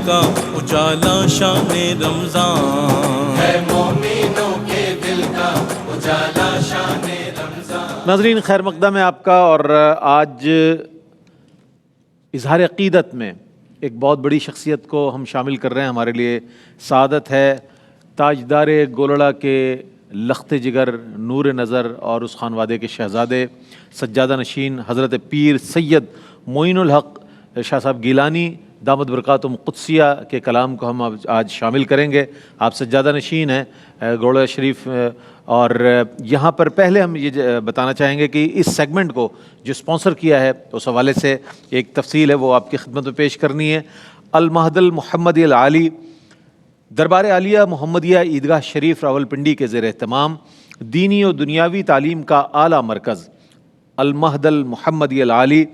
کا اجالا شان رمضان ہے، مومنوں کے دل کا اجالا شان رمضان۔ ناظرین خیر مقدم ہے آپ کا، اور آج اظہار عقیدت میں ایک بہت بڑی شخصیت کو ہم شامل کر رہے ہیں۔ ہمارے لیے سعادت ہے تاجدار گولڑا کے لخت جگر، نور نظر اور اس خانوادے کے شہزادے سجادہ نشین حضرت پیر سید معین الحق شاہ صاحب گیلانی دامت برکاتہم قدسیہ کے کلام کو ہم آج شامل کریں گے۔ آپ سجادہ نشین ہیں گولڑا شریف، اور یہاں پر پہلے ہم یہ بتانا چاہیں گے کہ اس سیگمنٹ کو جو سپانسر کیا ہے اس حوالے سے ایک تفصیل ہے وہ آپ کی خدمت میں پیش کرنی ہے۔ المہد المحمدی العالی دربار عالیہ محمدیہ عیدگاہ شریف راولپنڈی کے زیر اہتمام دینی و دنیاوی تعلیم کا اعلیٰ مرکز المہد المحمدی العالی،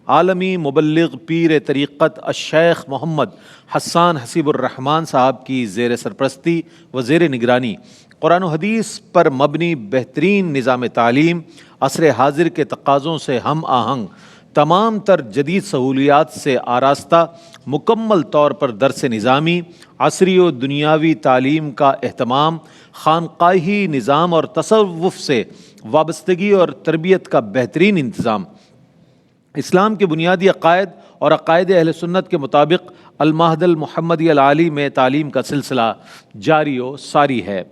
عالمی مبلغ پیر طریقت الشیخ محمد حسان حسیب الرحمن صاحب کی زیر سرپرستی و زیر نگرانی قرآن و حدیث پر مبنی بہترین نظام تعلیم، عصر حاضر کے تقاضوں سے ہم آہنگ، تمام تر جدید سہولیات سے آراستہ، مکمل طور پر درس نظامی، عصری و دنیاوی تعلیم کا اہتمام، خانقاہی نظام اور تصوف سے وابستگی اور تربیت کا بہترین انتظام، اسلام کے بنیادی عقائد اور عقائد اہل سنت کے مطابق المہد المحمدی العالی میں تعلیم کا سلسلہ جاری و ساری ہے۔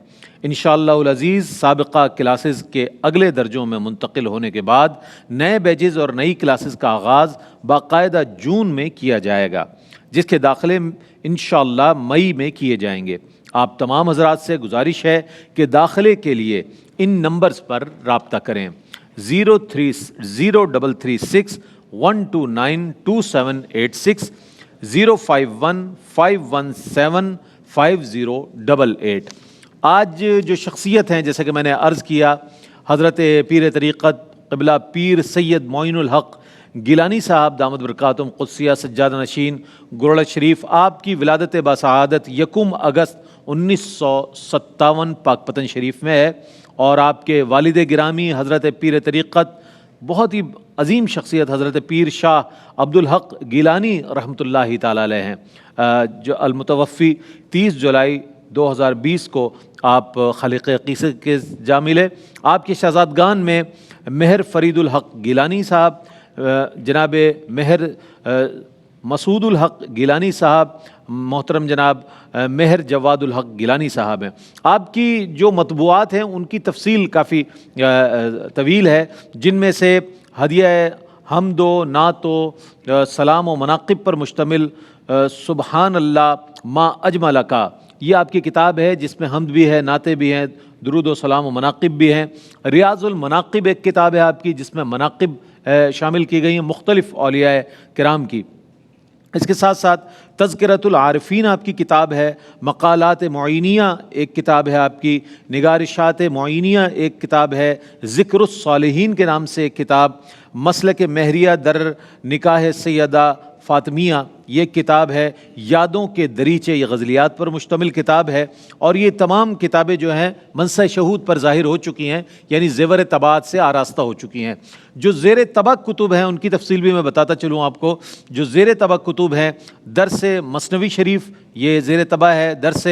انشاءاللہ العزیز سابقہ کلاسز کے اگلے درجوں میں منتقل ہونے کے بعد نئے بیچز اور نئی کلاسز کا آغاز باقاعدہ جون میں کیا جائے گا، جس کے داخلے انشاءاللہ مئی میں کیے جائیں گے۔ آپ تمام حضرات سے گزارش ہے کہ داخلے کے لیے ان نمبرز پر رابطہ کریں: 030126 051517508۔ آج جو شخصیت ہیں جیسے کہ میں نے عرض کیا، حضرت پیر طریقت قبلہ پیر سید معین الحق گیلانی صاحب دامت برکاتہم قدسیہ سجادہ نشین گولڑا شریف، آپ کی ولادت باسعادت 1 اگست 1957 پاک پتن شریف میں ہے، اور آپ کے والد گرامی حضرت پیر طریقت بہت ہی عظیم شخصیت حضرت پیر شاہ عبدالحق گیلانی رحمۃ اللہ تعالی علیہ ہیں، جو المتوفی 30 جولائی 2020 کو آپ خالق عقیدت کے جا ملے۔ آپ کے شہزادگان میں مہر فرید الحق گیلانی صاحب، جناب مہر مسعود الحق گیلانی صاحب، محترم جناب مہر جواد الحق گیلانی صاحب ہیں۔ آپ کی جو مطبوعات ہیں ان کی تفصیل کافی طویل ہے، جن میں سے ہدیہ حمد و نعت و سلام و مناقب پر مشتمل سبحان اللہ ما اجمل کا، یہ آپ کی کتاب ہے جس میں حمد بھی ہے، نعتیں بھی ہیں، درود و سلام و مناقب بھی ہیں۔ ریاض المناقب ایک کتاب ہے آپ کی جس میں مناقب شامل کی گئی ہیں مختلف اولیاء کرام کی۔ اس کے ساتھ ساتھ تذکرۃ العارفین آپ کی کتاب ہے، مقالات معینیہ ایک کتاب ہے آپ کی، نگارشات معینیہ ایک کتاب ہے، ذکر الصالحین کے نام سے ایک کتاب، مسلک مہریہ در نکاح سیدہ فاطمیہ یہ کتاب ہے، یادوں کے دریچے یہ غزلیات پر مشتمل کتاب ہے، اور یہ تمام کتابیں جو ہیں منصہ شہود پر ظاہر ہو چکی ہیں، یعنی زیور طباعت سے آراستہ ہو چکی ہیں۔ جو زیر طبع کتب ہیں ان کی تفصیل بھی میں بتاتا چلوں آپ کو۔ جو زیر طبع کتب ہیں، درس مثنوی شریف یہ زیر طبع ہے، درس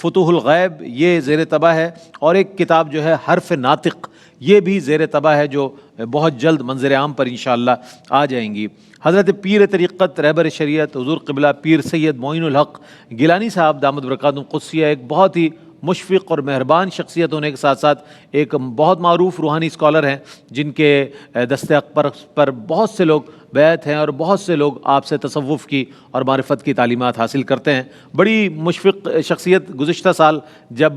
فتوح الغیب یہ زیر طبع ہے، اور ایک کتاب جو ہے حرف ناطق یہ بھی زیر طبع ہے، جو بہت جلد منظر عام پر انشاءاللہ آ جائیں گی۔ حضرت پیر طریقت رہبر شریعت حضور قبلہ پیر سید معین الحق گیلانی صاحب دامت برکاتہم قدسیہ ایک بہت ہی مشفق اور مہربان شخصیت ہونے کے ساتھ ساتھ ایک بہت معروف روحانی اسکالر ہیں، جن کے دست اقدام پر بہت سے لوگ بیعت ہیں اور بہت سے لوگ آپ سے تصوف کی اور معرفت کی تعلیمات حاصل کرتے ہیں۔ بڑی مشفق شخصیت، گزشتہ سال جب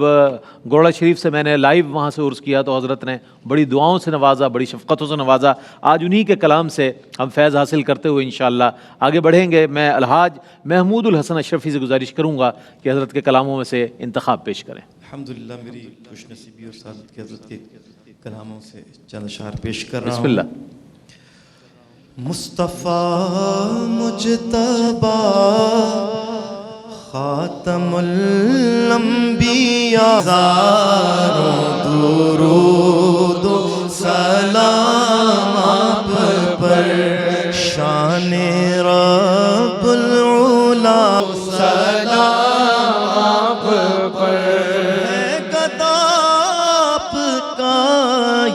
گولڑا شریف سے میں نے لائیو وہاں سے عرس کیا تو حضرت نے بڑی دعاؤں سے نوازا، بڑی شفقتوں سے نوازا۔ آج انہی کے کلام سے ہم فیض حاصل کرتے ہوئے انشاءاللہ آگے بڑھیں گے۔ میں الحاج محمود الحسن اشرفی سے گزارش کروں گا کہ حضرت کے کلاموں میں سے انتخاب پیش کریں۔ الحمدللہ میری خوش نصیبی اور سعادت کی حضرت کے کلاموں سے چند اشعار پیش کر رہا ہوں۔ بسم اللہ۔ مصطفیٰ مجتبیٰ خاتم الانبیاء، ہزاروں درود و سلام آپ پر، شان رب العلا پر ہے گداپ کا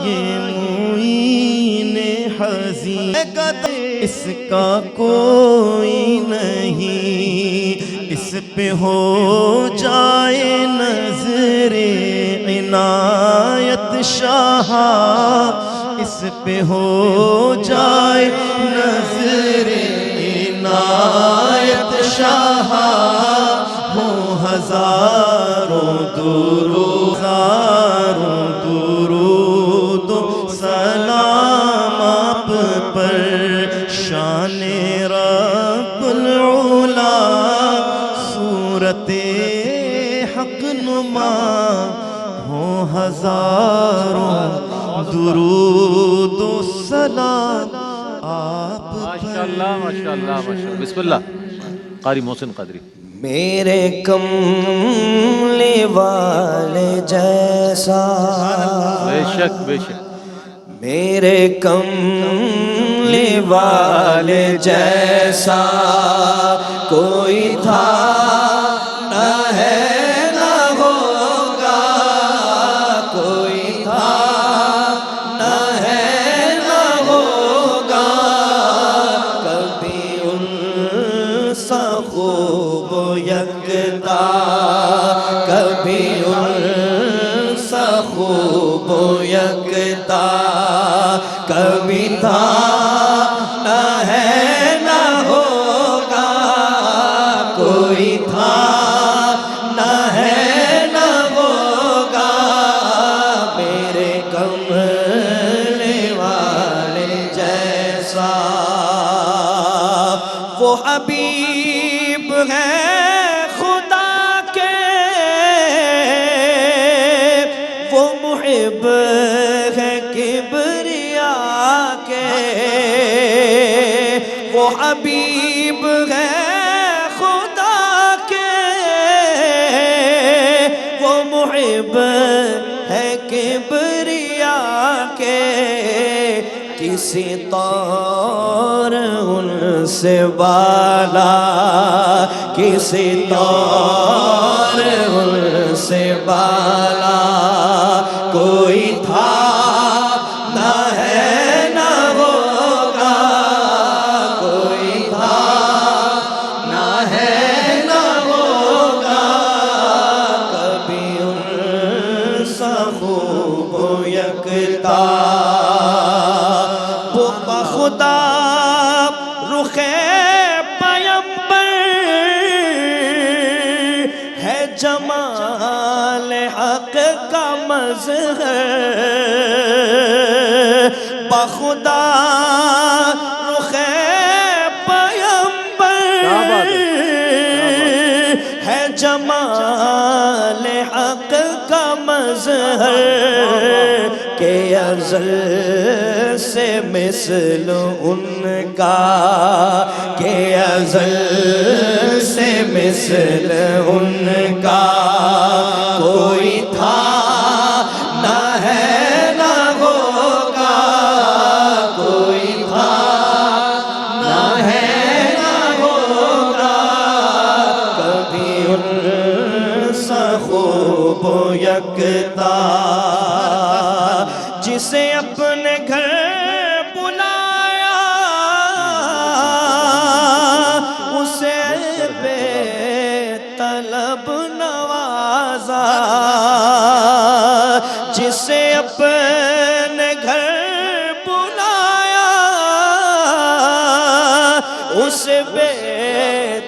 یہ معین حزین، اس کا کوئی نہیں، اس پہ ہو جائے نظر عنایت شاہ، اس پہ ہو جائے نظر عنایت شاہ، ہو ہزاروں درود، ہزاروں درود و سلام آپ پر، شان رب العلا صورت حق نما، ہو ہزاروں درود و سلام آپ پر۔ ماشاءاللہ ماشاءاللہ ماشاءاللہ. بسم اللہ قاری محسن قادری. میرے کملی والے جیسا، بے شک بے شک. میرے کملی والے جیسا کوئی تھا نہ ہے نہ ہوگا، کوئی تھا نہ ہے نہ ہوگا، کبھی ان سا خوب و یکتا، کبھی ان سا خوب و یکتا، کبھی تھا نہ ہے نہ ہوگا، کوئی تھا نہ ہے نہ ہوگا، میرے کملی والے جیسا، وہ حبیب ہے خدا کے، وہ محب ہے کبریا کے، وہ حبیب ہے خدا کے، وہ محب ہے کبریا کے، کسی طور ان سے بالا، کسی طور ان سے بالا، کوئی تھا نہ ہے نہ ہوگا، کوئی تھا نہ ہے نہ ہوگا، کبھی ان سا خوب و یکتا، وہ بخدا رخ پیمبر ہے، جمال حق کا مظہر، بخدا رخ پیمبر ہے، جمال حق کا مظہر، کہ ازل سے مثل ان کا، کہ ازل سے مثل ان کا کوئی تھا نہ ہے نہ ہوگا، کوئی تھا نہ ہے نہ ہوگا، کبھی ان سا خوب و یکتا، جسے اپنے گھر بلایا اسے بے طلب نوازا، جسے اپنے گھر بلایا اسے بے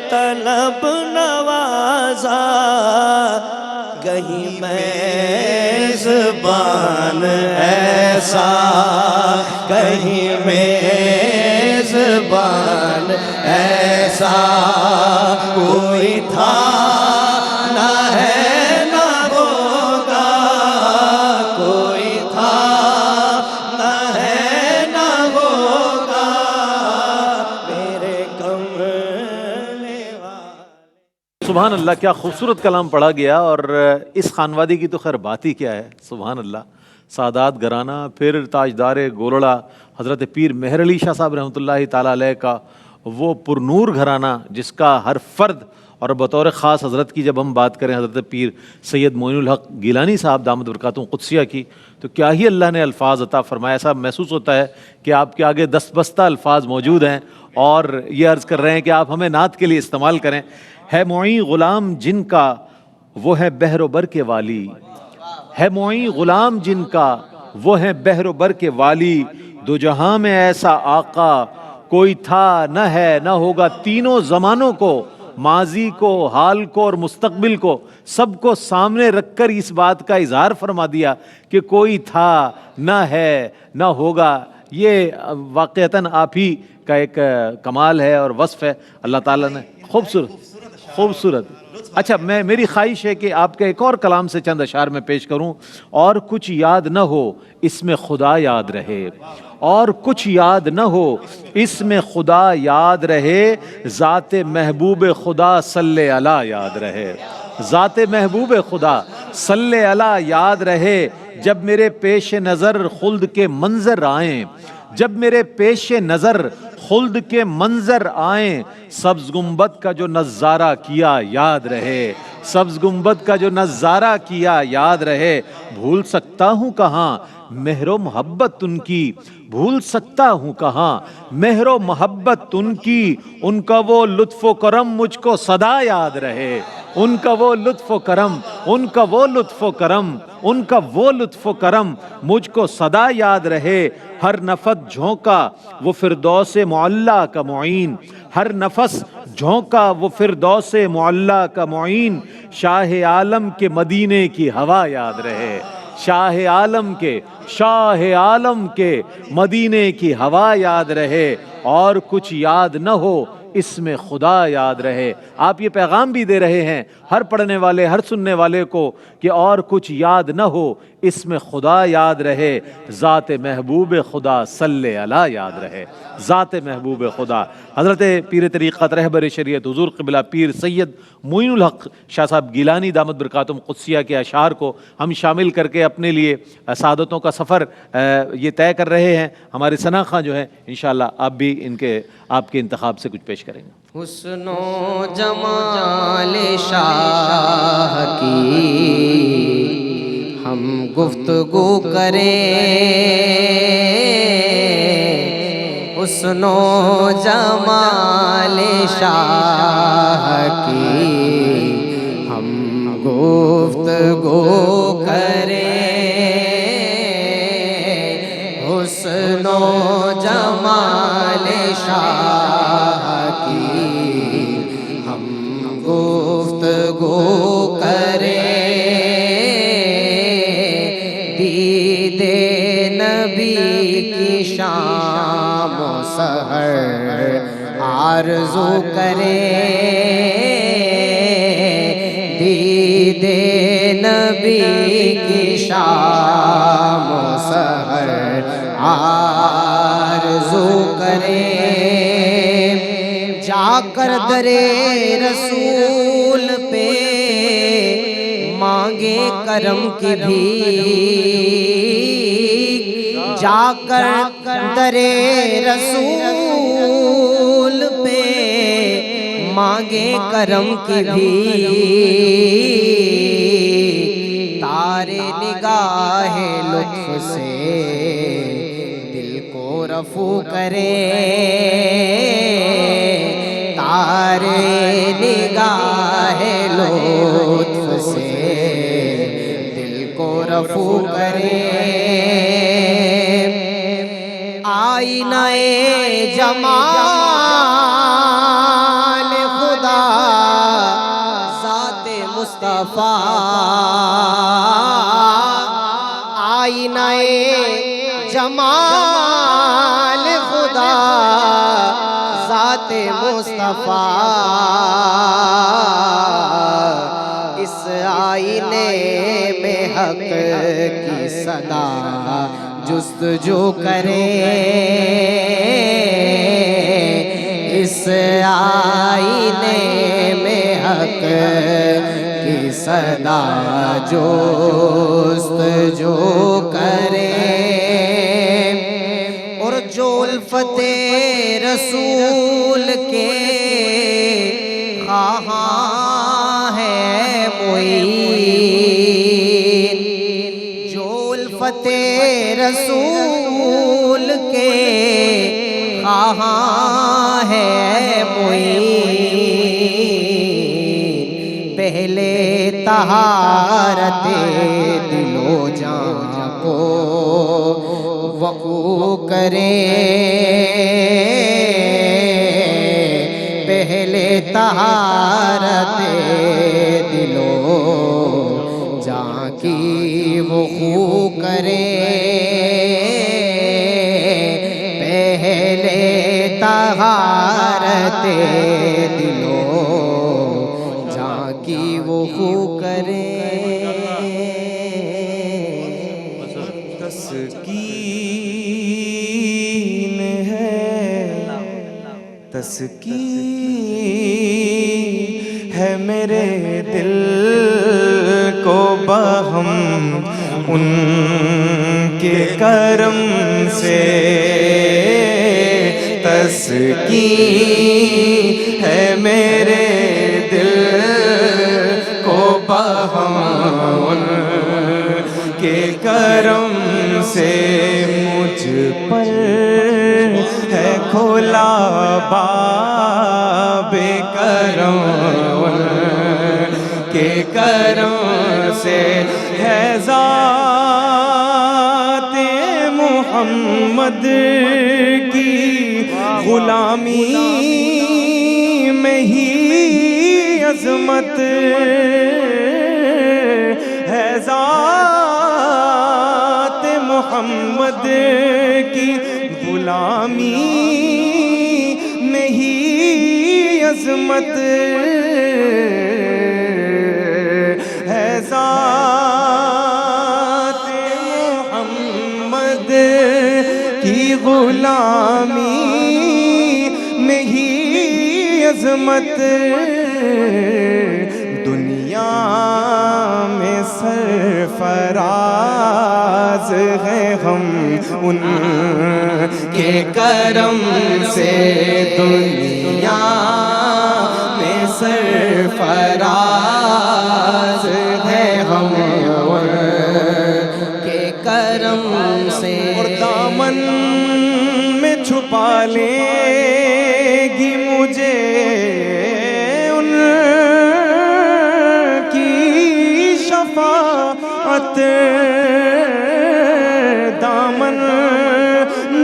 طلب نوازا، کہیں میزبان ایسا، کہیں میزبان ایسا کوئی تھا نہ ہے نہ ہوگا، کوئی تھا نہ ہے نہ ہوگا، میرے کملی والے. سبحان اللہ کیا خوبصورت کلام پڑھا گیا. اور اس خانوادی کی تو خیر بات ہی کیا ہے. سبحان اللہ. سادات گھرانہ، پھر تاجدار گولڑا حضرت پیر مہر علی شاہ صاحب رحمۃ اللہ تعالیٰ علیہ کا وہ پرنور گھرانہ جس کا ہر فرد اور بطور خاص حضرت کی جب ہم بات کریں حضرت پیر سید معین الحق گیلانی صاحب دامت برکاتہم قدسیہ کی، تو کیا ہی اللہ نے الفاظ عطا فرمایا. ایسا محسوس ہوتا ہے کہ آپ کے آگے دست بستہ الفاظ موجود ہیں اور یہ عرض کر رہے ہیں کہ آپ ہمیں نعت کے لیے استعمال کریں. ہے معین غلام جن کا وہ ہے بحر و بر کے والی، ہے معین غلام جن کا وہ ہے بحر و بر کے والی، دو جہاں میں ایسا آقا کوئی تھا نہ ہے نہ ہوگا. تینوں زمانوں کو، ماضی کو، حال کو اور مستقبل کو، سب کو سامنے رکھ کر اس بات کا اظہار فرما دیا کہ کوئی تھا نہ ہے نہ ہوگا. یہ واقعتاً آپ ہی کا ایک کمال ہے اور وصف ہے. اللہ تعالیٰ نے خوبصورت. اچھا، میری خواہش ہے کہ آپ کے ایک اور کلام سے چند اشعار میں پیش کروں. اور کچھ یاد نہ ہو اس میں خدا یاد رہے، اور کچھ یاد نہ ہو اس میں خدا یاد رہے، ذات محبوب خدا صلی علی یاد رہے، ذات محبوب خدا صلی علی یاد رہے. جب میرے پیش نظر خلد کے منظر آئیں، جب میرے پیش نظر خلد کے منظر آئیں، سبز گنبد کا جو نظارہ کیا یاد رہے، سبز گنبد کا جو نظارہ کیا یاد رہے. بھول سکتا ہوں کہاں مہر و محبت ان کی، بھول سکتا ہوں کہاں مہر و محبت ان کی، ان کا وہ لطف و کرم مجھ کو سدا یاد رہے، ان کا وہ لطف و کرم، ان کا وہ لطف و کرم، ان کا وہ لطف و کرم مجھ کو سدا یاد رہے. ہر نفس جھونکا وہ فردوس معلی کا معین، ہر نفس جھونکا وہ فردوس معلی کا معین. شاہ عالم کے مدینے کی ہوا یاد رہے، شاہ عالم کے، شاہ عالم کے مدینے کی ہوا یاد رہے. اور کچھ یاد نہ ہو اس میں خدا یاد رہے. آپ یہ پیغام بھی دے رہے ہیں ہر پڑھنے والے، ہر سننے والے کو کہ اور کچھ یاد نہ ہو اس میں خدا یاد رہے، ذات محبوب خدا صلی علی یاد رہے، ذات محبوب خدا. حضرت پیر طریقت رہبر شریعت حضور قبلہ پیر سید معین الحق شاہ صاحب گیلانی دامت برکاتہم قدسیہ کے اشعار کو ہم شامل کر کے اپنے لیے سعادتوں کا سفر یہ طے کر رہے ہیں. ہمارے ثنا خاں جو ہیں انشاءاللہ آپ بھی آپ کے انتخاب سے کچھ پیش کریں گے. حسن و جمال شاہ کی ہم گفتگو کریں، حسن و جمال شاہ کی ہم گفتگو کریں، حسن و جمال شاہ کی ہم گفتگو کریں. دید نبی کی شام و سحر آرزو کریں، دید نبی کی شام و سحر آرزو کریں. جا کر درے رسول پہ مانگے کرم کی بھیک، جا کر درے رسول پہ مانگے کرم کی بھیک. تارے نگاہ لطف سے دل کو رفو کرے، تارے نگاہ لطف سے دل کو رفو کرے. آئینہ جمال خدا ذات مصطفیٰ، آئینہ جمال خدا ذات مصطفیٰ. اس آئینے میں حق کی صدا جستجو کریں، اس آئینے میں حق کی صدا جستجو کریں. اور جو الفت رسول کے خواہاں الفت رسول کے خواہاں ہے معین، پہلے طہارت دل و جان کو وقوع کرے، پہلے طہارت دل و جان کی وقوع کرے، پہلے طہارت دل و جان کی وقوع کرے۔ تسکین ہے، تسکین ہے میرے دل کو بہم ان کے کرم سے، تسکین ہے میرے دل کو بہم ان کے کرم سے، مجھ پر ہے کھلا باب کرم ان کے کرم سے، ہے ذات محمد کی غلامی میں ہی عظمت، ہے ذات محمد کی غلامی میں ہی عظمت، ہے ذات محمد کی غلامی میں ہی عظمت، دنیا میں سرفراز ہیں ہم ان کے کرم سے، دنیا میں سرفراز ہیں ہم ان کے کرم سے، اور دامن میں چھپا لے گی مجھے ان کی شفاعت، دامن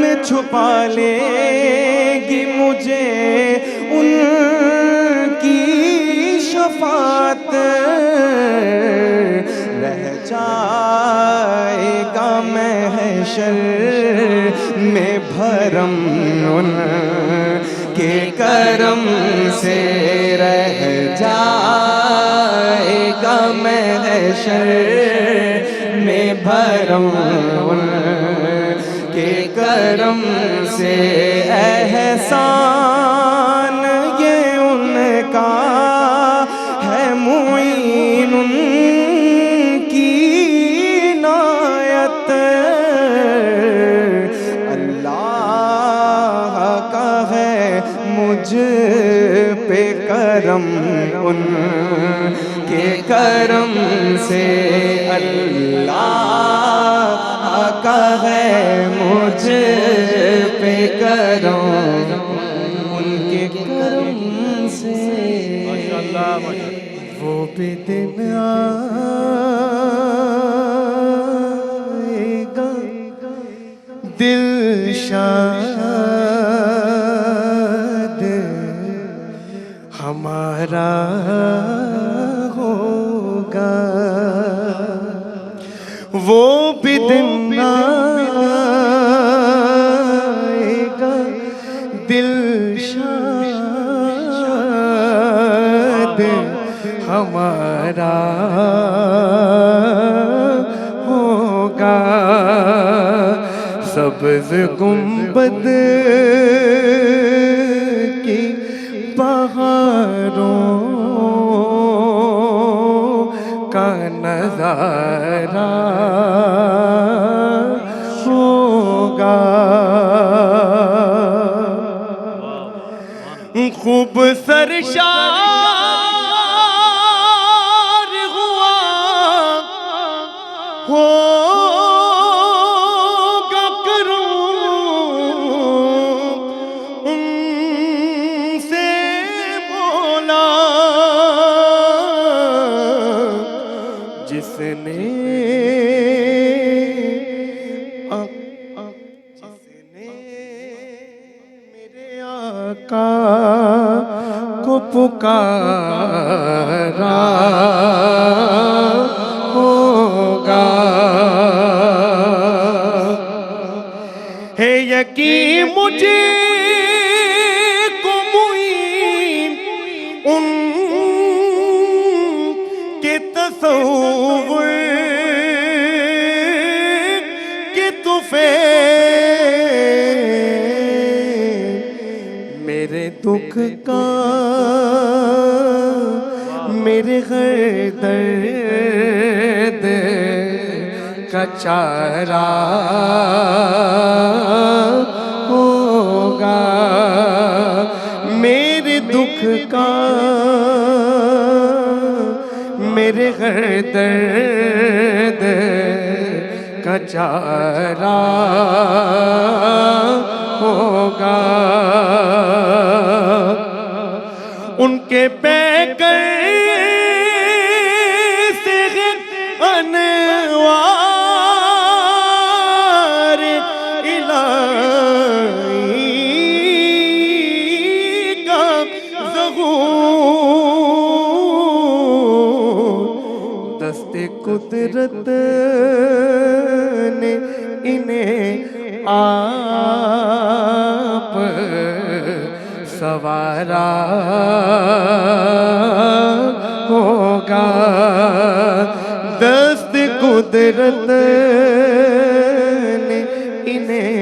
میں چھپا لے گی مجھے ان کی شفاعت، رہ جائے گا محشر میں بھرم ان کے کرم سے، رہ جائے گا محشر میں بھرم ان کے کرم سے، احسان یہ ان کا ہے معین ان کی عنایت، اللہ کا ہے مجھ پہ کرم ان کے کرم سے، اللہ کا ہے مجھ پہ کرم ان کے کرم سے، وہ بھی دن آئے گا دلشاد ہمارا ہوگا، وہ بھی دن آئے گا دلشاد ہمارا ہوگا، سبز گنبد کی پہاڑوں کا نظارہ ہوگا، خوب سرشار ہوا ہو نے میرے آقا کو پکارا ہوگا، ہے یقین مجھے کو معین ان کے تصور کے طفیل میرے دکھ کا، میرے غیر درد کا چارہ ہوگا، میرے دکھ کا، میرے غیر درد کا چارہ ہوگا، ان کے پیکر سے انوار الہی کا ظہور، دست قدرت نے انہیں آپ سوارا ہوگا، دست قدرت نے انہیں